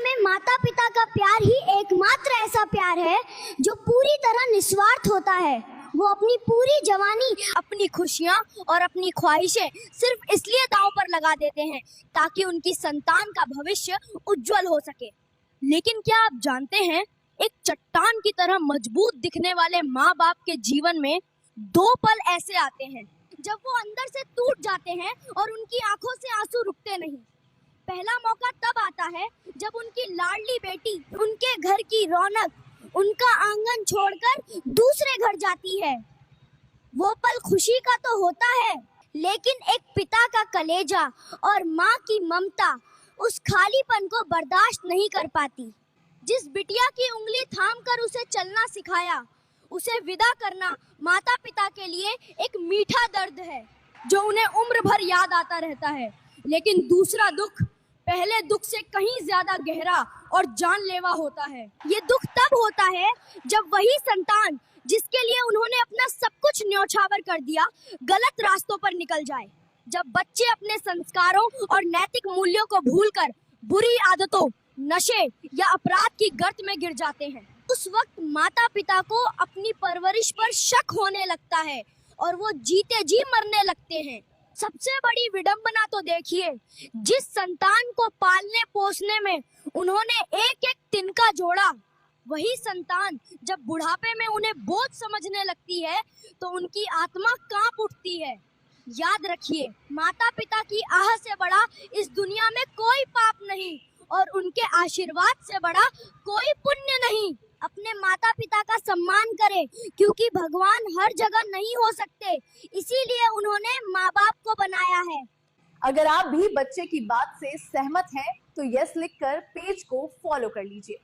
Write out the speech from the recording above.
में माता पिता का प्यार ही एकमात्र ऐसा प्यार है जो पूरी तरह निस्वार्थ होता है। वो अपनी पूरी जवानी, अपनी खुशियाँ और अपनी ख्वाहिशें सिर्फ इसलिए दांव पर लगा देते हैं ताकि उनकी संतान का भविष्य उज्जवल हो सके। लेकिन क्या आप जानते हैं, एक चट्टान की तरह मजबूत दिखने वाले माँ बाप के जीवन में दो पल ऐसे आते हैं जब वो अंदर से टूट जाते हैं और उनकी आंखों से आंसू रुकते नहीं। पहला मौका तब आता है जब उनकी लाडली बेटी, उनके घर की रौनक, उनका आंगन छोड़कर दूसरे घर जाती है। वो पल खुशी का तो होता है, लेकिन एक पिता का कलेजा और माँ की ममता उस खालीपन को बर्दाश्त नहीं कर पाती। जिस बिटिया की उंगली थामकर उसे चलना सिखाया, उसे विदा करना माता पिता के लिए एक मीठा दर्द है जो उन्हें उम्र भर याद आता रहता है। लेकिन दूसरा दुख पहले दुख से कहीं ज्यादा गहरा और जानलेवा होता है। ये दुख तब होता है जब वही संतान जिसके लिए उन्होंने अपना सब कुछ न्यौछावर कर दिया, गलत रास्तों पर निकल जाए। जब बच्चे अपने संस्कारों और नैतिक मूल्यों को भूलकर बुरी आदतों, नशे या अपराध की गर्त में गिर जाते हैं, उस वक्त माता पिता को अपनी परवरिश पर शक होने लगता है और वो जीते जी मरने लगते हैं। सबसे बड़ी विडंबना तो देखिए, जिस संतान को पालने पोसने में उन्होंने एक एक तिनका जोड़ा, वही संतान जब बुढ़ापे में उन्हें बोझ समझने लगती है तो उनकी आत्मा कांप उठती है। याद रखिए, माता पिता की आह से बड़ा इस दुनिया में कोई पाप नहीं और उनके आशीर्वाद से बड़ा कोई पुण्य नहीं। अपने माता पिता का सम्मान करें, क्योंकि भगवान हर जगह नहीं हो सकते, इसीलिए उन्होंने माँ बाप को बनाया है। अगर आप भी बच्चे की बात से सहमत हैं तो यस लिखकर पेज को फॉलो कर लीजिए।